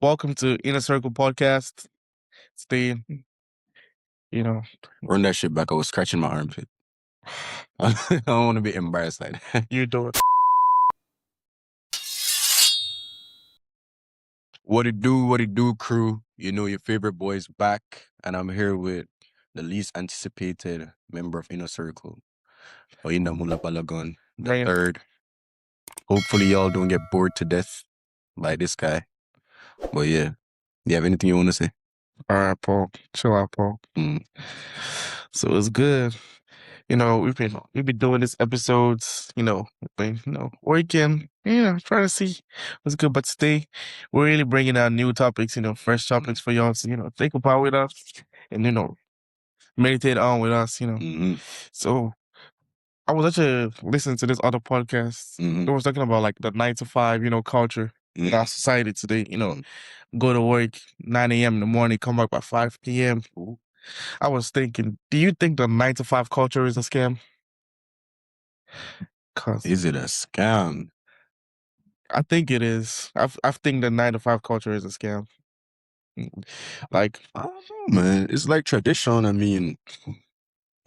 Welcome to InnerCircle podcast. Stay, you know, Run that shit back. I was scratching my armpit. I don't want to be embarrassed like that. you do it. What it do, crew? You know your favorite boy's back, and I'm here with the least anticipated member of InnerCircle. Oyinda Mula Balagon, the Man. third. Hopefully y'all don't get bored to death by this guy. But yeah, you have anything you want to say? All right, Paul. Chill out, Paul. So it's good. We've been doing these episodes. Working. Trying to see what's good. But today, we're really bringing out new topics. Fresh topics for y'all to think about with us, and meditate on with us. So I was actually listening to this other podcast. They was talking about like the 9 to 5, culture in our society today. Go to work 9 a.m. in the morning, come back by 5 p.m. I was thinking, do you think the 9 to 5 culture is a scam? Is it a scam? I think it is. I think the 9 to 5 culture is a scam. Like, I don't know, man. It's like tradition. I mean,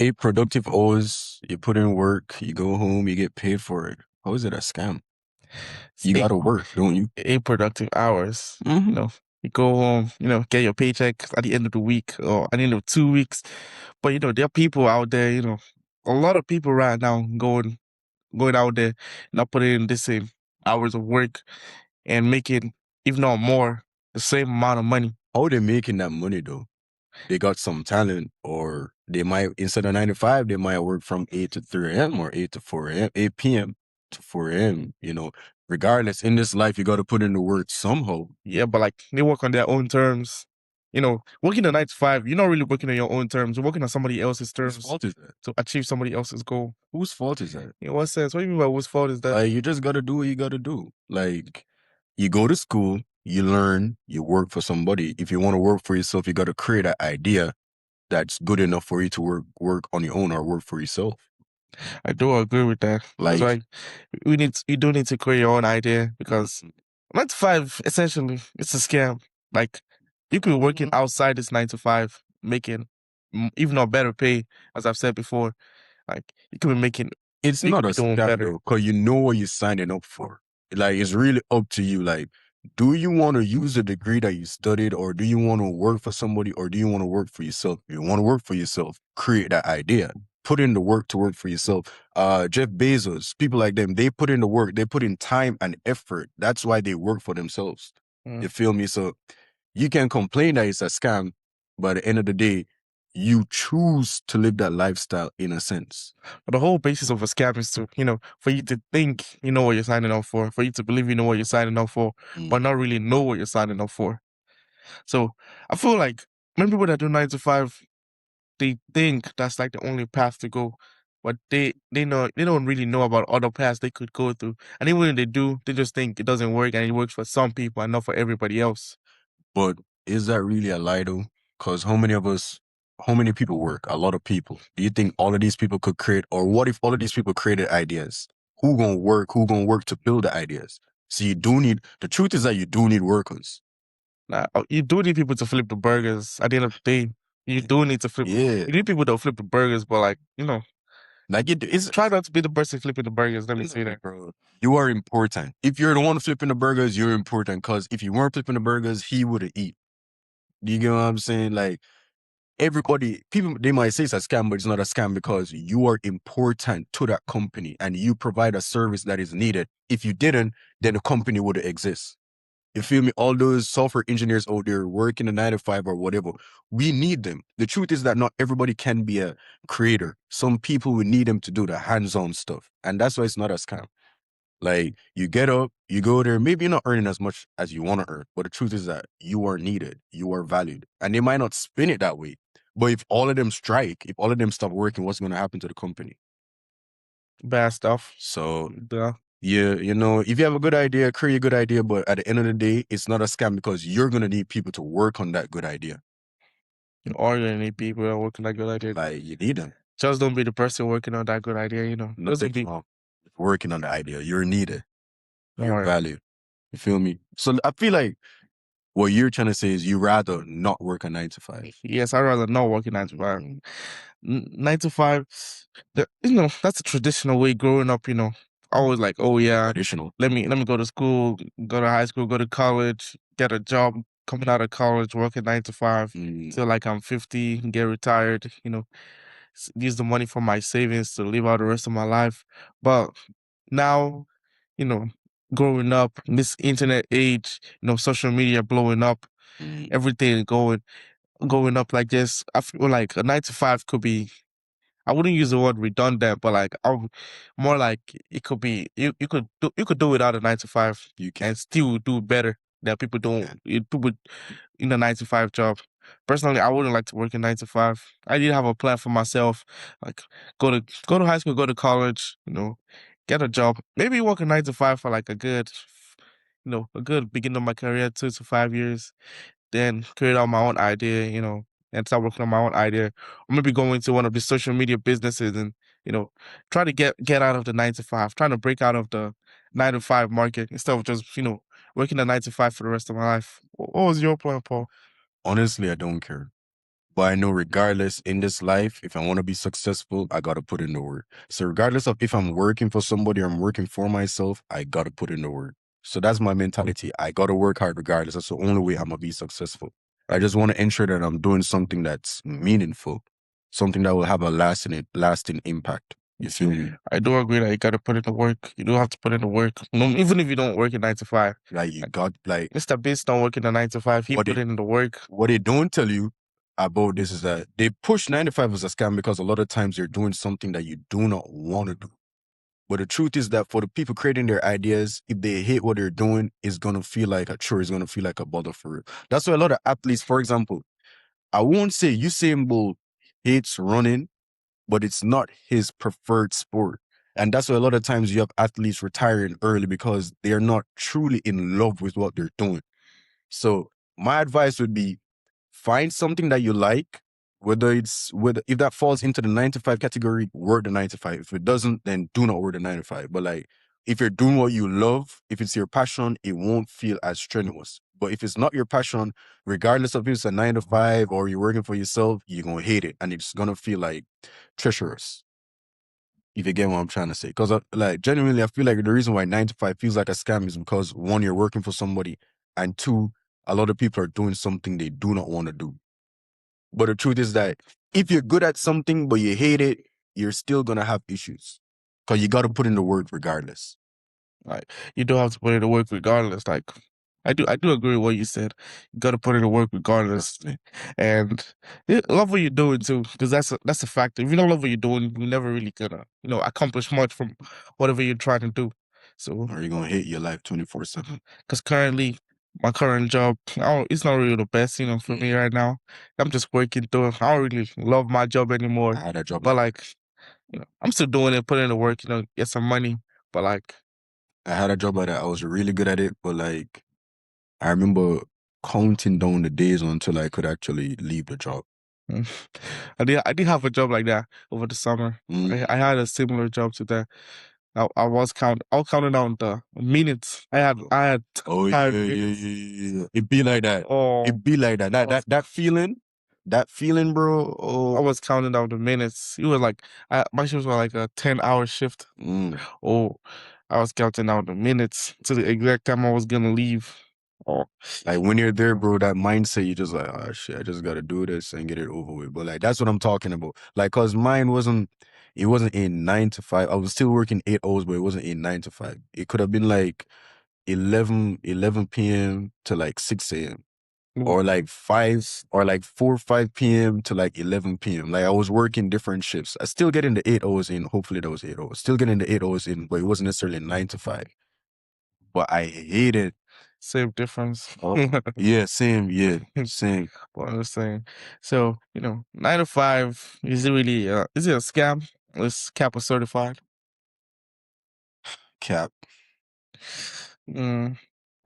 8 productive hours, you put in work, you go home, you get paid for it. How is it a scam? You gotta work, don't you? 8 productive hours. You go home, get your paycheck at the end of the week or at the end of 2 weeks. But there are people out there, a lot of people right now going out there, not putting in the same hours of work and making, if not more, the same amount of money. How are they making that money though? They got some talent, or they might, instead of 9 to 5, they might work from 8 to 3 a.m. or 8 to 4 a.m., 8 p.m. to 4 a.m. Regardless, in this life, you got to put in the work somehow. Yeah, but like they work on their own terms. Working a 9 to 5, you're not really working on your own terms. You're working on somebody else's terms. Whose fault is that? To achieve somebody else's goal. Whose fault is that? In what sense? What do you mean by whose fault is that? Like, you just got to do what you got to do. Like, you go to school, you learn, you work for somebody. If you want to work for yourself, you got to create an idea that's good enough for you to work on your own or work for yourself. I do agree with that. Like, that's why you do need to create your own idea, because 9 to 5, essentially, it's a scam. Like, you could be working outside this 9 to 5, making even a better pay, as I've said before. Like, you could be making. It's not a scam though, because you know what you're signing up for. Like, it's really up to you. Like, do you want to use the degree that you studied, or do you want to work for somebody, or do you want to work for yourself? If you want to work for yourself, create that idea. Put in the work to work for yourself. Jeff Bezos, people like them, they put in the work. They put in time and effort. That's why they work for themselves. You feel me? So you can complain that it's a scam, but at the end of the day, you choose to live that lifestyle in a sense. But the whole basis of a scam is to, for you to think you know what you're signing up for you to believe you know what you're signing up for, but not really know what you're signing up for. So I feel like when people that do 9 to 5, they think that's like the only path to go, but they don't really know about other paths they could go through. And even when they do, they just think it doesn't work and it works for some people and not for everybody else. But is that really a lie though? Because how many people work? A lot of people. Do you think all of these people could create, or what if all of these people created ideas? Who gonna work to build the ideas? So the truth is that you do need workers. You do need people to flip the burgers at the end of the day. You do need to flip. Yeah. You need people to flip the burgers, but try not to be the person flipping the burgers. Let me say that, bro. You are important. If you're the one flipping the burgers, you're important. Because if you weren't flipping the burgers, he would have eat. Do you get what I'm saying? Like, people, they might say it's a scam, but it's not a scam because you are important to that company and you provide a service that is needed. If you didn't, then the company wouldn't exist. You feel me? All those software engineers out there working a 9 to 5 or whatever, we need them. The truth is that not everybody can be a creator. Some people, we need them to do the hands-on stuff. And that's why it's not a scam. Like, you get up, you go there, maybe you're not earning as much as you want to earn, but the truth is that you are needed, you are valued. And they might not spin it that way. But if all of them strike, if all of them stop working, what's going to happen to the company? Bad stuff. So, yeah, if you have a good idea, create a good idea, but at the end of the day, it's not a scam because you're going to need people to work on that good idea. Or you're going to need people that work on that good idea. Like, you need them. Just don't be the person working on that good idea, Nothing wrong with working on the idea. You're needed. You're valued. You feel me? So I feel like What you're trying to say is you rather not work a 9 to 5. Yes, I'd rather not work a 9 to 5. 9 to 5, that's a traditional way growing up, always like, oh yeah, Traditional. let me go to school, go to high school, go to college, get a job, coming out of college, working 9 to 5 till like I'm 50, get retired, use the money from my savings to live out the rest of my life. But now, you know, growing up in this internet age, social media blowing up, everything going up like this. I feel like a 9 to 5 could be, I wouldn't use the word redundant, but like more like it could be you could do without a 9 to 5 You can. and still do better than people don't people in a 9 to 5 job. Personally, I wouldn't like to work in 9 to 5. I did have a plan for myself, like go to high school, go to college, get a job, maybe work a 9 to 5 for like a good beginning of my career, 2 to 5 years, then create out my own idea, and start working on my own idea, or maybe go into one of the social media businesses and try to get out of the 9 to 5, trying to break out of the 9 to 5 market instead of just working a 9 to 5 for the rest of my life. What was your plan, Paul? Honestly, I don't care. But I know regardless in this life, if I want to be successful, I got to put in the work. So regardless of if I'm working for somebody or I'm working for myself, I got to put in the work. So that's my mentality. I got to work hard regardless. That's the only way I'm going to be successful. I just want to ensure that I'm doing something that's meaningful, something that will have a lasting impact. You feel me? I do agree that you got to put in the work. You do have to put in the work, even if you don't work in 9 to 5. Like you got like Mr. Beast don't work in the 9 to 5. He what put in the work. what they don't tell you about this is that they push 9 to 5 as a scam because a lot of times you're doing something that you do not want to do. But the truth is that for the people creating their ideas, if they hate what they're doing, it's going to feel like a chore. It's going to feel like a bother for real. That's why a lot of athletes, for example, I won't say Usain Bolt hates running, but it's not his preferred sport. And that's why a lot of times you have athletes retiring early because they're not truly in love with what they're doing. So my advice would be find something that you like, whether if that falls into the 9 to 5 category, work the 9 to 5. If it doesn't, then do not work the 9 to 5. But like if you're doing what you love, if it's your passion, it won't feel as strenuous. But if it's not your passion, regardless of if it's a 9 to 5 or you're working for yourself, you're gonna hate it and it's gonna feel like treacherous. If you get what I'm trying to say. Because like genuinely, I feel like the reason why 9 to 5 feels like a scam is because one, you're working for somebody, and two, a lot of people are doing something they do not want to do. But the truth is that if you're good at something but you hate it, you're still gonna have issues. Because you gotta put in the work regardless. Like you do have to put in the work regardless. Like I do agree with what you said. You got to put in the work regardless, and love what you're doing too, because that's a factor. If you don't love what you're doing, you're never really gonna accomplish much from whatever you're trying to do. So, Or you're gonna hate your life 24/7. because currently my current job, it's not really the best, for me right now. I'm just working through it. I don't really love my job anymore, I had a job but like like I'm still doing it, putting in the work, get some money, but like. I had a job like that. I was really good at it, but like I remember counting down the days until I could actually leave the job. Mm. I did have a job like that over the summer. I had a similar job to that. I was counting down the minutes. I had Oh tired yeah, minutes. yeah. It be like that. Oh, It be like that. That feeling, bro. I Oh, was counting down the minutes. It was like my shifts were like a 10-hour shift. Oh, I was counting down the minutes to the exact time I was gonna leave. Oh, like when you're there, bro, that mindset, you just like, oh shit, I just gotta do this and get it over with. But like that's what I'm talking about. Like, cause mine wasn't. It wasn't in 9 to 5. I was still working 8 hours, but it wasn't in 9 to 5. It could have been like 11 p.m. to like 6 a.m. or like 4 or 5 p.m. to like 11 p.m. Like I was working different shifts. I still getting the 8 hours in. Hopefully that was 8 hours. Still getting the 8 hours in, but it wasn't necessarily 9 to 5. But I hated. same difference. Yeah, same. Yeah, same. What I'm saying. So, 9 to 5, is it really is it a scam? Is Kappa certified? Cap. Mm,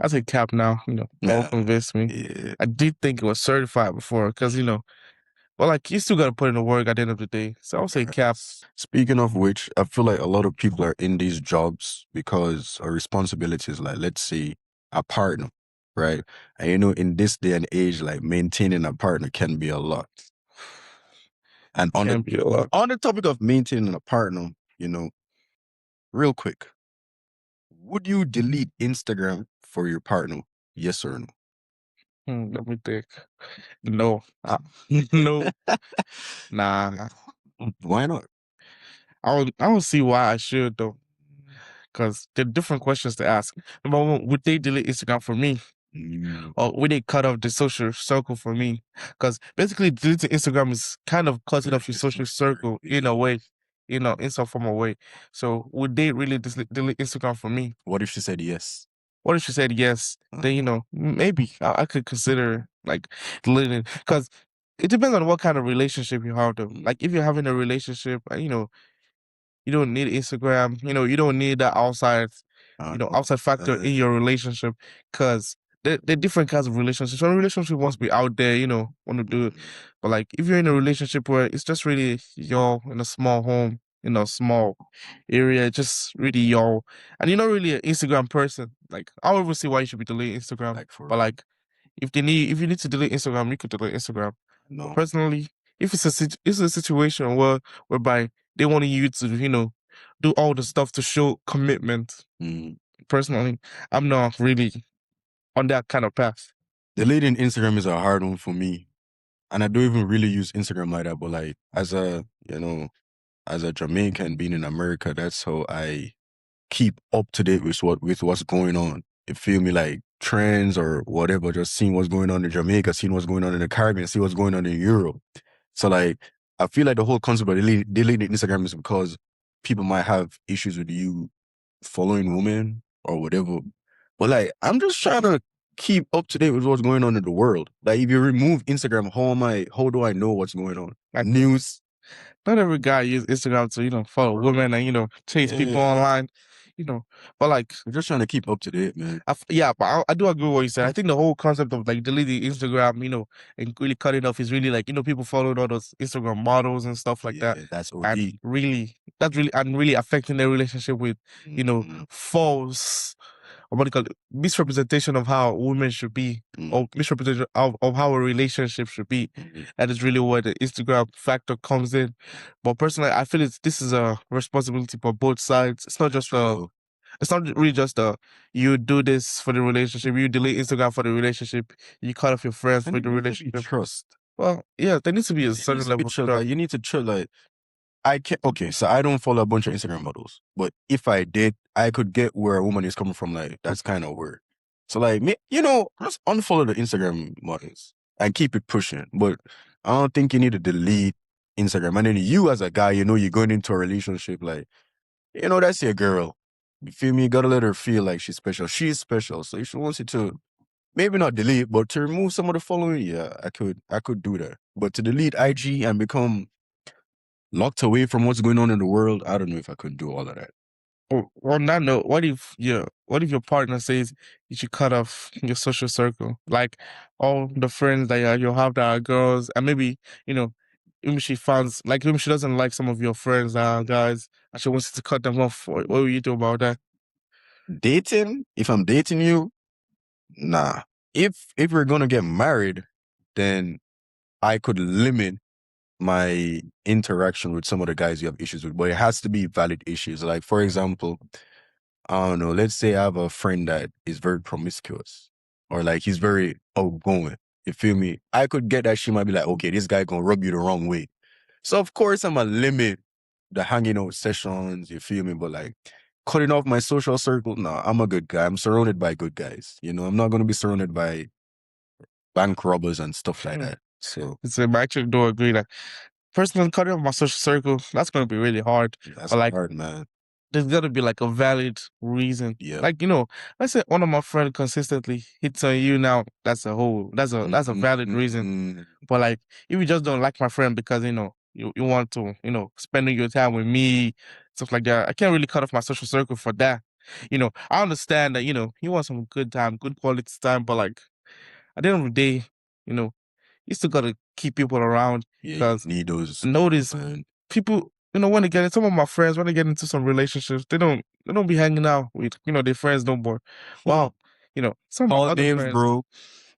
I say Cap now, Paul Nah. convinced me. Yeah. I did think it was certified before, because well, like you still gotta put in the work at the end of the day. So I'll say Cap. Speaking of which, I feel like a lot of people are in these jobs because of responsibilities. Like, let's say a partner. right? And you know, in this day and age, like maintaining a partner can be a lot. And Can be a lot. on the topic of maintaining a partner, you know, real quick, would you delete Instagram for your partner? Yes or no? Let me think. No. No. Nah. Why not? I don't see why I should though. Because there are different questions to ask. Number one, would they delete Instagram for me? Mm, Or would they cut off the social circle for me? Because basically deleting Instagram is kind of cutting off your social circle in a way, in some form of way. So would they really delete Instagram for me? what if she said yes? What if she said yes? Then, maybe I could consider like deleting, because it depends on what kind of relationship you have though. Like if you're having a relationship, you don't need Instagram. You don't need that outside factor in your relationship, because there are different kinds of relationships. Some relationship wants to be out there, want to do it. But like if you're in a relationship where it's just really y'all in a small home, in a small area, just really y'all, and you're not really an Instagram person, like I don't even see why you should be deleting Instagram. Like for But like if you need to delete Instagram, you could delete Instagram. But no. personally, if it's a situation whereby they want you to, do all the stuff to show commitment. Mm. Personally, I'm not really on that kind of path. Deleting Instagram is a hard one for me. And I don't even really use Instagram like that. But like as a Jamaican being in America, that's how I keep up to date with what's going on. You feel me? Like trends or whatever, just seeing what's going on in Jamaica, seeing what's going on in the Caribbean, see what's going on in Europe. So like I feel like the whole concept of deleting Instagram is because people might have issues with you following women or whatever. But like I'm just trying to keep up to date with what's going on in the world. Like if you remove Instagram, how do I know what's going on? Like News. not every guy use Instagram to, follow women and, chase people Yeah. online, you know. But like I'm just trying to keep up to date, man. yeah, but I do agree with what you said. I think the whole concept of like deleting Instagram, and really cutting off is really like, people following all those Instagram models and stuff like that. Yeah, that's And OD. really affecting their relationship with, Mm, false, or what do you call it, misrepresentation of how women should be, or misrepresentation of how a relationship should be. That is really where the Instagram factor comes in. But personally, I feel this is a responsibility for both sides. It's not really just you do this for the relationship, you delete Instagram for the relationship, you cut off your friends and for the it needs to be relationship. trust. Well, yeah, there needs to be a It certain needs to be level of trust. trust. Like you need to trust. Like I can't. Okay, so I don't follow a bunch of Instagram models, but if I did, I could get where a woman is coming from. Like that's kind of weird. So like me, just unfollow the Instagram models and keep it pushing. But I don't think you need to delete Instagram. And then you as a guy, you're going into a relationship. Like that's your girl. You feel me? You gotta let her feel like she's special. She's special. So if she wants you to maybe not delete, but to remove some of the following, yeah, I could do that. But to delete IG and become locked away from what's going on in the world, I don't know if I could do all of that. On that note, what if your partner says you should cut off your social circle, like all the friends that you'll have that are girls, and maybe you know, maybe she finds like maybe she doesn't like some of your friends that are guys, and she wants you to cut them off. What will you do about that? Dating, if I'm dating you, nah. If we're gonna get married, then I could limit my interaction with some of the guys you have issues with, but it has to be valid issues. Like for example, I don't know, let's say I have a friend that is very promiscuous or like he's very outgoing. You feel me? I could get that she might be like, okay, this guy gonna rub you the wrong way. So of course I'm gonna limit the hanging out sessions, you feel me? But like cutting off my social circle, nah, I'm a good guy. I'm surrounded by good guys. I'm not gonna be surrounded by bank robbers and stuff like that. So So I actually do agree that personally cutting off my social circle, that's going to be really hard. that's But like, hard, man. there's got to be like a valid reason. Yeah. Like, let's say one of my friends consistently hits on you now. That's a valid reason. Mm, But like, if you just don't like my friend because you want to spending your time with me, stuff like that, I can't really cut off my social circle for that. I understand that you want some good time, good quality time, but like at the end of the day, you know, you still gotta keep people around yeah, you because need those notice man. people, when they get in, some of my friends, when they get into some relationships, they don't be hanging out with, their friends no more. Wow. some of my Call other names, friends, bro.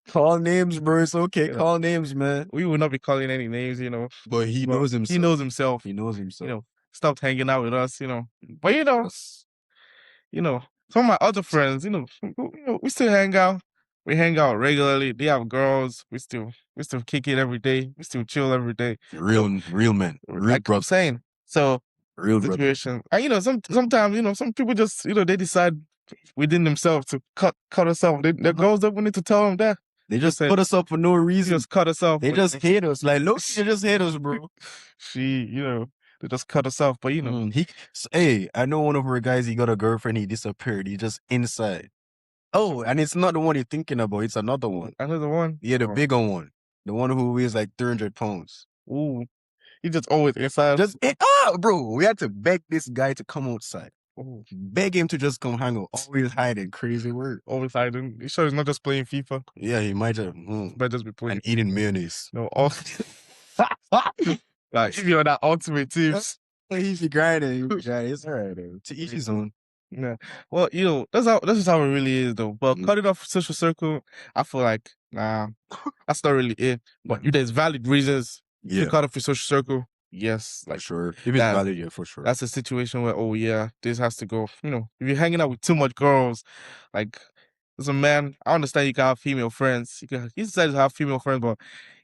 Call names, bro. It's okay. you know, Call names, man. we will not be calling any names, But he but knows he himself. knows himself. He knows himself. Stopped hanging out with us, But some of my other friends, we still hang out. We hang out regularly. They have girls. We still kick it every day. We still chill every day. Real men. Real Like I'm brothers. saying. So Real brothers. situation. And sometimes, some people just, they decide within themselves to cut us off. Their girls don't need to tell them that. They just say, cut us off for no "You reason. just cut us off." They but just hate us. Like, look, they just hate us, bro. they just cut us off. But Hey, I know one of our guys, he got a girlfriend, he disappeared. He just inside. Oh, and it's not the one you're thinking about. It's another one. another one. Yeah, the bigger one. The one who weighs like 300 pounds. Ooh, he just always inside. Bro, we had to beg this guy to come outside. Ooh. Beg him to just come hang out. Always hiding. Crazy word. Always hiding. You sure he's not just playing FIFA? Yeah, he might have. Might just be playing. And eating mayonnaise. No, like if you're on that ultimate tips. He's grinding. It's all right, though. To each his own. Yeah. Well, that's just how it really is, though. But cutting off social circle, I feel like, nah, that's not really it. But if there's valid reasons to cut off your social circle, yes, like sure. If it's valid, yeah, for sure. that's a situation where, oh yeah, this has to go. If you're hanging out with too much girls, like as a man, I understand you can have female friends. You decide to have female friends, but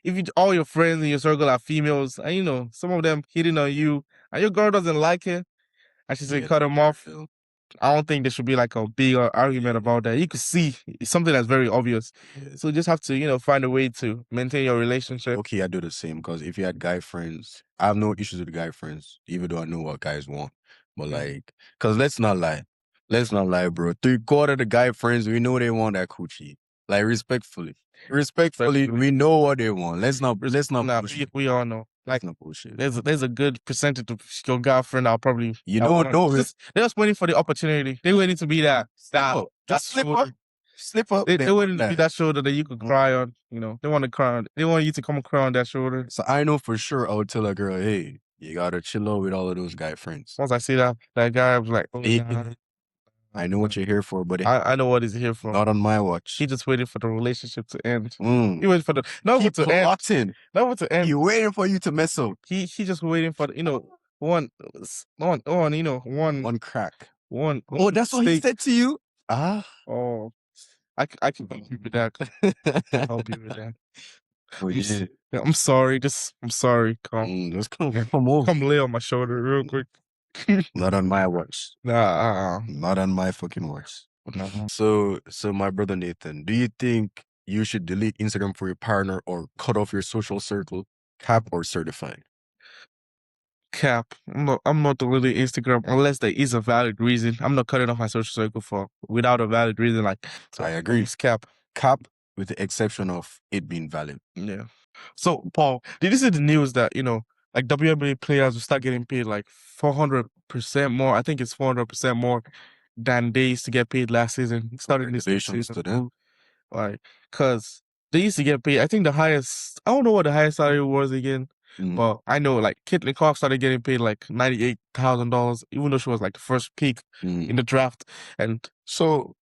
if all your friends in your circle are females, and some of them hitting on you, and your girl doesn't like it, and she said cut them off. I don't think there should be like a big argument about that. You could see it's something that's very obvious. So you just have to, find a way to maintain your relationship. Okay, I do the same because if you had guy friends, I have no issues with guy friends, even though I know what guys want. But because let's not lie, bro. 3/4 of the guy friends, we know they want that coochie. Like respectfully, we know what they want. Let's not bullshit. We all know. Like no bullshit. There's a good percentage of your girlfriend I'll probably they're just waiting for the opportunity. They're waiting to be that slip up. They're waiting to be that shoulder that you could cry on. They want to cry on. They want you to come and cry on that shoulder. So I know for sure I would tell a girl, hey, you gotta chill out with all of those guy friends. Once I see that guy, I was like, oh, I know what you're here for, buddy. I know what he's here for. Not on my watch. He just waited for the relationship to end. He waited for not to end. He waiting for you to mess up. He just waiting for one crack. One. Oh, that's what he said to you. Oh, I can help you with that. Help you with that. Oh, yeah. I'm sorry. I'm sorry. Let's come over. Come lay on my shoulder real quick. Not on my watch. Nah. Not on my fucking watch. Nah. So my brother Nathan, do you think you should delete Instagram for your partner or cut off your social circle, cap or certified? Cap. I'm not deleting Instagram unless there is a valid reason. I'm not cutting off my social circle without a valid reason. I agree. It's cap. Cap with the exception of it being valid. Yeah. So Paul, did you see the news that like WNBA players will start getting paid like 400% more? I think it's 400% more than they used to get paid last season. Starting this season. To them. Like, cause they used to get paid. I think the highest. I don't know what the highest salary was again, but I know like Caitlin Clark started getting paid like $98,000, even though she was like the first pick in the draft. And so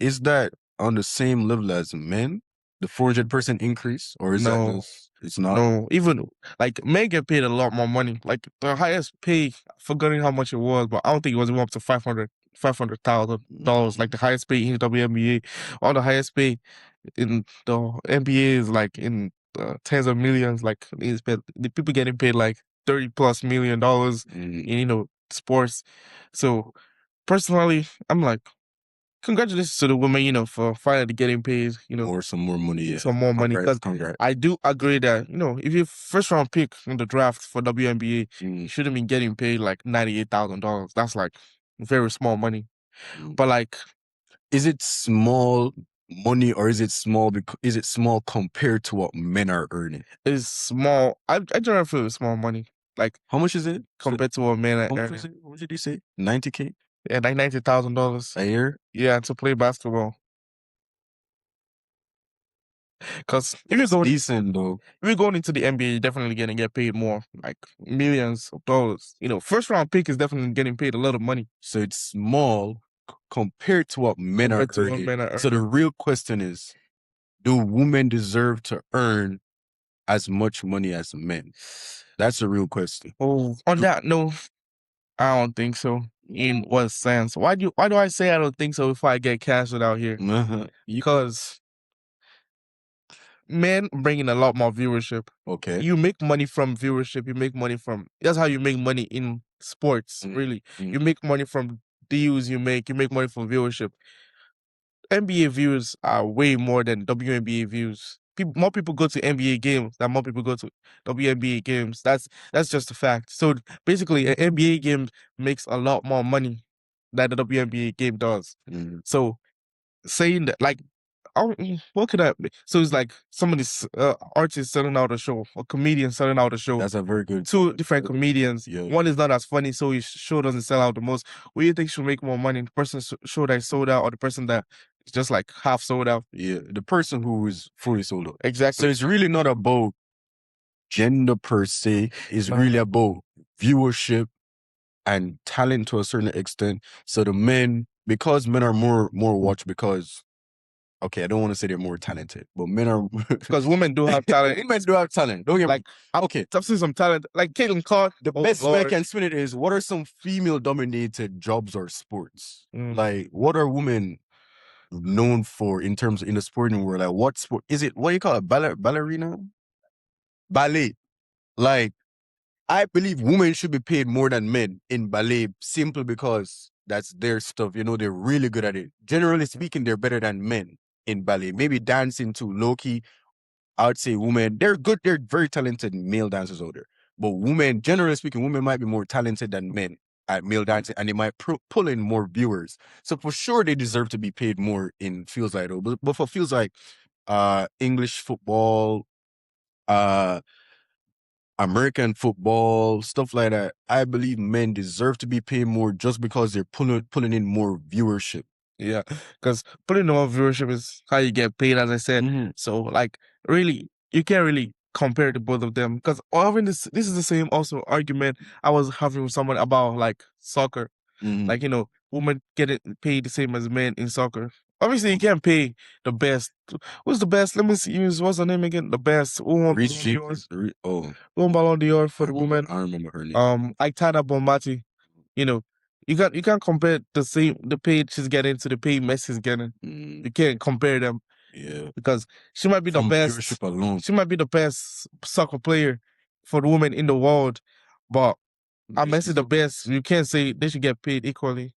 is that on the same level as men? The 400% increase, or is that just, it's not? No, even like men get paid a lot more money. Like the highest pay, forgetting how much it was, but I don't think it was even up to $500,000. Like the highest pay in the WNBA, all the highest pay in the NBA is like in tens of millions. Like the people getting paid like $30+ million in sports. So personally, I'm like, congratulations to the women, for finally getting paid, or some more money. Yeah. Some more money. Because I do agree that, if you first round pick in the draft for WNBA, you shouldn't be getting paid like $98,000. That's like very small money. But like, is it small money or is it small compared to what men are earning? It's small. I generally feel it's small money. Like, how much is it compared to what men are earning? What did you say? $90K? Yeah, like $90,000 a year. Yeah, to play basketball. Because if you're going decent though, if you're going into the NBA, you're definitely gonna get paid more, like millions of dollars. First round pick is definitely getting paid a lot of money. So it's small compared to what men are Compared to what earning. men are So the earning. real question is, do women deserve to earn as much money as men? That's the real question. Oh, on that note, I don't think so. In what sense? Why do I say I don't think so if I get canceled out here? Because men bring in a lot more viewership. Okay. You make money from viewership. You make money from that's how you make money in sports. Really, you make money from deals. You make money from viewership. NBA views are way more than WNBA views. More people go to NBA games than more people go to WNBA games. That's just a fact. So basically, an NBA game makes a lot more money than the WNBA game does. So saying that, like, oh, what could I? So it's like somebody's artist selling out a show, a comedian selling out a show. That's a very good. Two different comedians. Yeah. One is not as funny, so his show doesn't sell out the most. What do you think should make more money? The person's show that is sold out, or the person that is just like half sold out? Yeah, the person who is fully sold out. Exactly. So it's really not about gender per se. It's really about viewership and talent to a certain extent. So the men, because men are more watched because, okay, I don't want to say they're more talented, but men are because women do have talent. Women do have talent. Don't get like okay. I've seen some talent. Like Caitlin Clark. The best way I can spin it is, what are some female-dominated jobs or sports? Like, what are women known for in terms of in the sporting world? Like, what sport is it? What do you call it? Ballerina? Ballet. Like, I believe women should be paid more than men in ballet simply because that's their stuff. You know, they're really good at it. Generally speaking, they're better than men in ballet. Maybe dancing too, low-key, I would say women, they're good. They're very talented male dancers out there. But women, generally speaking, women might be more talented than men at male dancing, and they might pull in more viewers. So for sure, they deserve to be paid more in fields like that. But for fields like English football, American football, stuff like that, I believe men deserve to be paid more just because they're pulling in more viewership. Yeah, because putting more viewership is how you get paid, as I said. So, like, really, you can't really compare the both of them. Because having this is the same also argument I was having with someone about like soccer. Like, you know, women get it paid the same as men in soccer. Obviously, you can't pay the best. Who's the best? Let me see. What's the name again? The best. Who won Ballon Ballon d'Or for the woman? I remember her name. Like Tana Bonmati. You know, you can't compare the pay she's getting to the pay Messi's getting. You can't compare them. Yeah, because she might be the best. She might be the best soccer player for the women in the world, but Messi the best. You can't say they should get paid equally,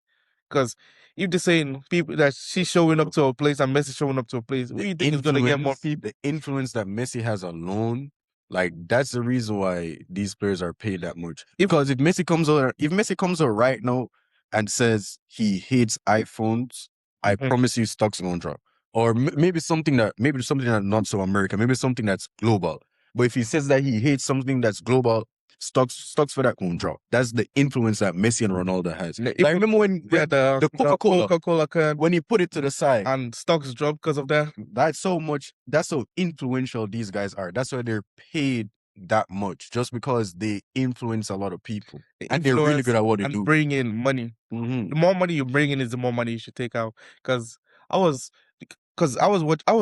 because if they're saying people that she's showing up to a place and Messi showing up to a place, what do you think is going to get more people? The influence that Messi has alone, like, that's the reason why these players are paid that much. Because if Messi comes out right now and says he hates iPhones, I promise you stocks are gonna drop. Or maybe something that not so American, maybe something that's global. But if he says that he hates something that's global, stocks for that won't drop. That's the influence that Messi and Ronaldo has. Like, remember when the Coca-Cola can, when he put it to the side and stocks drop because of that? That's so influential these guys are. That's why they're paid that much, just because they influence a lot of people. And they're really good at what they do. Bring in money. The more money you bring in is the more money you should take out. Because I was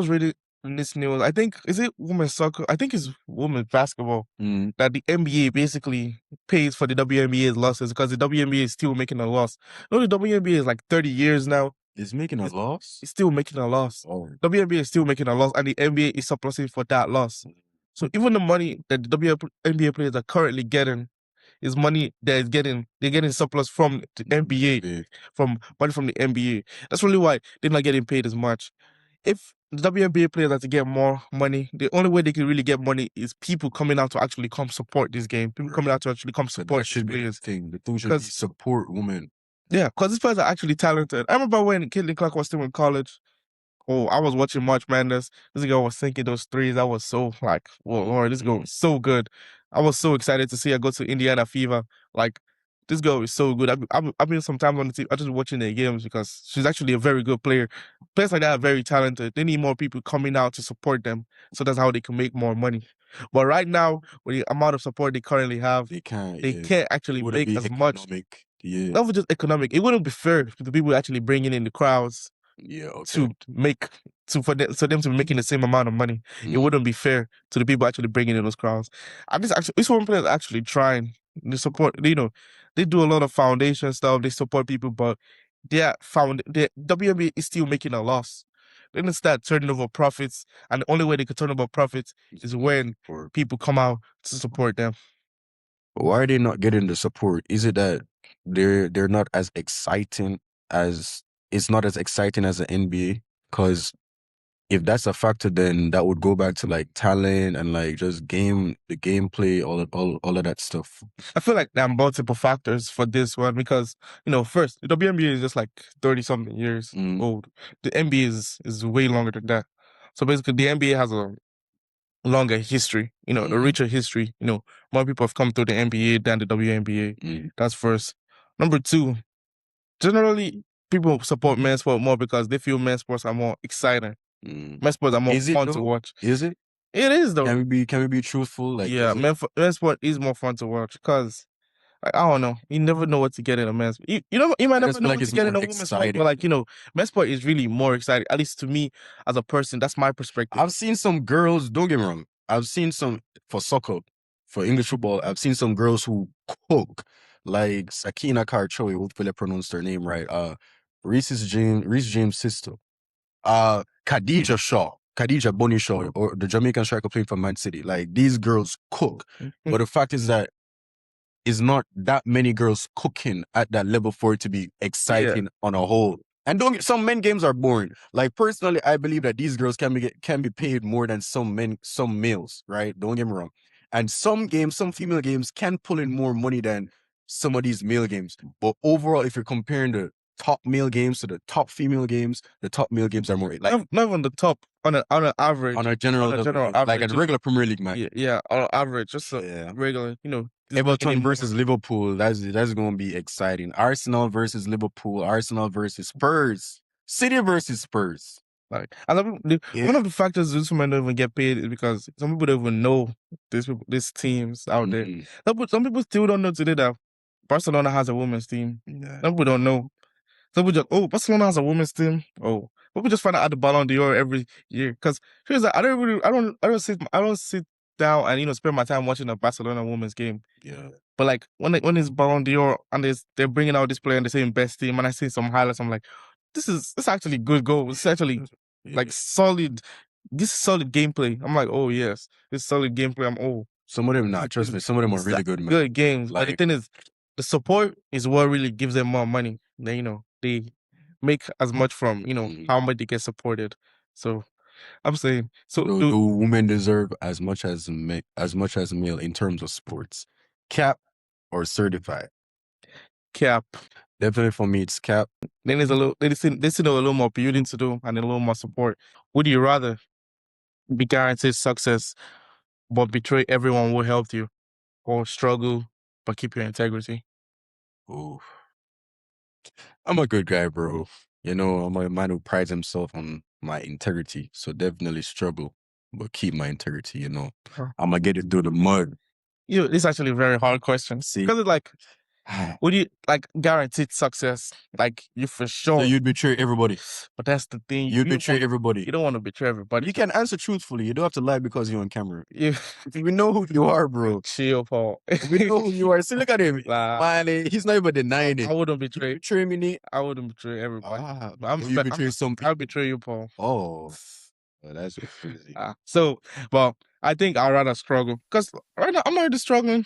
reading in this news. I think, is it women's soccer? I think it's women's basketball that the NBA basically pays for the WNBA's losses, because the WNBA is still making a loss. No, the WNBA is like 30 years now. It's making a loss? It's still making a loss. WNBA is still making a loss, and the NBA is surplusing for that loss. So even the money that the WNBA players are currently getting is money they're getting surplus from the NBA, from money from the NBA. That's really why they're not getting paid as much. If the WNBA players are to get more money, the only way they can really get money is people coming out to actually come support this game. People coming out to actually come support these players. The thing should be support women. Yeah, because these players are actually talented. I remember when Caitlin Clark was still in college. Oh, I was watching March Madness. This girl was sinking those threes. I was so like, whoa, Lord, this girl was so good. I was so excited to see her go to Indiana Fever. Like, this girl is so good. I've been sometimes on the team. I'm just watching their games because she's actually a very good player. Players like that are very talented. They need more people coming out to support them. So that's how they can make more money. But right now, with the amount of support they currently have, they can't actually make as much. Yeah. Not just economic. It wouldn't be fair to the people actually bringing in the crowds Yeah. Okay. to make for them to be making the same amount of money. It wouldn't be fair to the people actually bringing in those crowds. And this one player is actually trying. They support. They do a lot of foundation stuff. They support people, but the WNBA is still making a loss. They didn't start turning over profits, and the only way they could turn over profits is when people come out to support them. Why are they not getting the support? Is it that they're not as exciting as it's not as exciting as the NBA? Because if that's a factor, then that would go back to like talent and like just the gameplay, all of that stuff. I feel like there are multiple factors for this one because, first, the WNBA is just like 30 something years old. The NBA is way longer than that. So basically, the NBA has a longer history, a richer history. More people have come through the NBA than the WNBA. That's first. Number two, generally, people support men's sport more because they feel men's sports are more exciting. Men's sports are more fun to watch. Is it? It is though. Can we be truthful? Like, yeah, men's sport is more fun to watch because I don't know. You never know what to get in a men's. You might never know what to get in a women's sport, but men's sport is really more exciting. At least to me, as a person, that's my perspective. I've seen some girls. Don't get me wrong. I've seen some for soccer, for English football. I've seen some girls who cook, like Sakina Karchoe. Hopefully, I pronounced her name right. Reese James' sister. Khadija Bonnie Shaw, or the Jamaican striker playing for Man City. Like, these girls cook, but the fact is that is not that many girls cooking at that level for it to be exciting on a whole. And some men games are boring. Like, personally, I believe that these girls can be paid more than some males, right? Don't get me wrong. And some female games can pull in more money than some of these male games. But overall, if you're comparing the top male games to the top female games, the top male games are more like not even the top on an average, on a general average, like a regular Premier League match. Yeah, on average, just regular, Everton versus Liverpool, that's going to be exciting. Arsenal versus Liverpool, Arsenal versus Spurs, City versus Spurs. Like, one of the factors this women don't even get paid is because some people don't even know these teams out there. Some people still don't know today that Barcelona has a women's team. Some people don't know. Some people just, Barcelona has a women's team. People just find out at the Ballon d'Or every year. Because here's that, I don't sit down and spend my time watching a Barcelona women's game. Yeah. But like when it's Ballon d'Or and they're bringing out this player and they're saying best team, and I see some highlights, I'm like, this is actually good goal. It's actually like solid. This is solid gameplay. I'm like, oh yes, this is solid gameplay. Some of them not. Trust me, some of them are really good, man. Good games. Like, but the thing is, the support is what really gives them more money. They make as much from how much they get supported. So I'm saying, do women deserve as much as male in terms of sports? Cap or certified? Cap. Definitely for me, it's cap. Then there's a little. They still a little more building to do and a little more support. Would you rather be guaranteed success but betray everyone who helped you, or struggle but keep your integrity? Ooh. I'm a good guy, bro. I'm a man who prides himself on my integrity. So definitely struggle, but keep my integrity, I'm going to get it through the mud. This is actually a very hard question. See? Because it's like, would you like guaranteed success? Like, you for sure. So you'd betray everybody. But that's the thing. You'd betray everybody. You don't want to betray everybody. You can answer truthfully. You don't have to lie because you're on camera. We know who you are, bro. Chill, Paul. We know who you are. See, look at him. Man, he's not even denying it. I wouldn't betray. You betray me, Nate? I wouldn't betray everybody. You betray some people. I'll betray you, Paul. Oh, that's crazy. Well, I think I'd rather struggle because right now I'm not really struggling.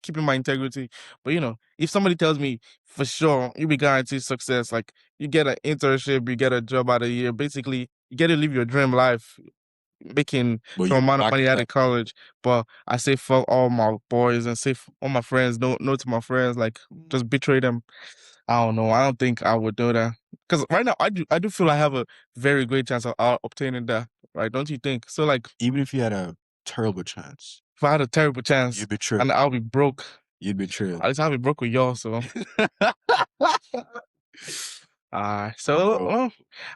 Keeping my integrity. But if somebody tells me for sure you'll be guaranteed success, like you get an internship, you get a job out of year, basically you get to live your dream life, making some amount of money out of college. But I say fuck all my boys and say all my friends, no to my friends, like just betray them. I don't know. I don't think I would do that because right now I do feel I have a very great chance of obtaining that. Right? Don't you think? So like, even if you had a terrible chance, if I had a terrible chance, you'd betray, and I'll be broke. You'd betray. At least I'll be broke with y'all. So, I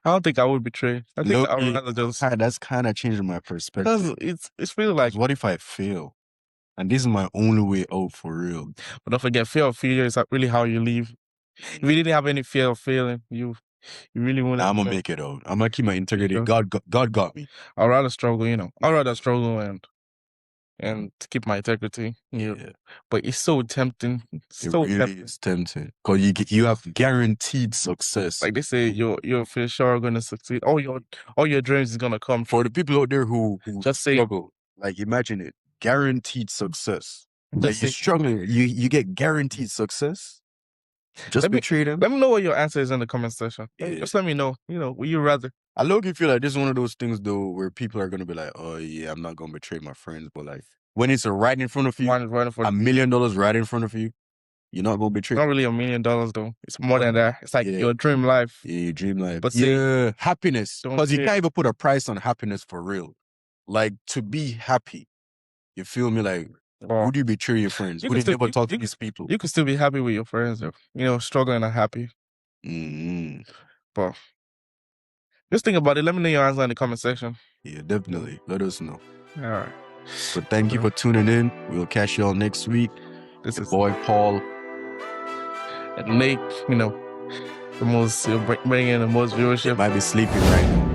don't think I would betray. I think I would rather just. That's kind of changing my perspective. Because it's really like, what if I fail? And this is my only way out for real. But don't forget, fear of failure is really how you leave. If you didn't have any fear of failing, you really wouldn't. I'm gonna make it out. I'm gonna keep my integrity. go. God got me. I'd rather struggle, I'd rather struggle and to keep my integrity. Yeah. But it's so tempting. It really is tempting. Because you have guaranteed success. Like they say, you're for sure gonna succeed. All your dreams is gonna come For the people out there who just say, struggle, like imagine it, guaranteed success. Like just you're say, struggling, you get guaranteed success. Just betray them. let me know what your answer is in the comment section. Yeah. Just let me know. Would you rather? I low-key feel like this is one of those things though where people are gonna be like, oh yeah, I'm not gonna betray my friends. But like when it's right in front of you, $1 million right in front of you, you're not gonna betray. Not really $1 million though. It's more than that. It's like your dream life. Yeah, your dream life. But happiness. Because you can't even put a price on happiness for real. Like to be happy, you feel me? Like, would you betray your friends? Would you never talk to these people? You can still be happy with your friends, though. Struggling and happy. But just think about it. Let me know your answer in the comment section. Yeah, definitely. Let us know. All right. So thank you for tuning in. We'll catch y'all next week. This is boy Paul and Nate. Bringing in the most viewership. Might be sleeping right now.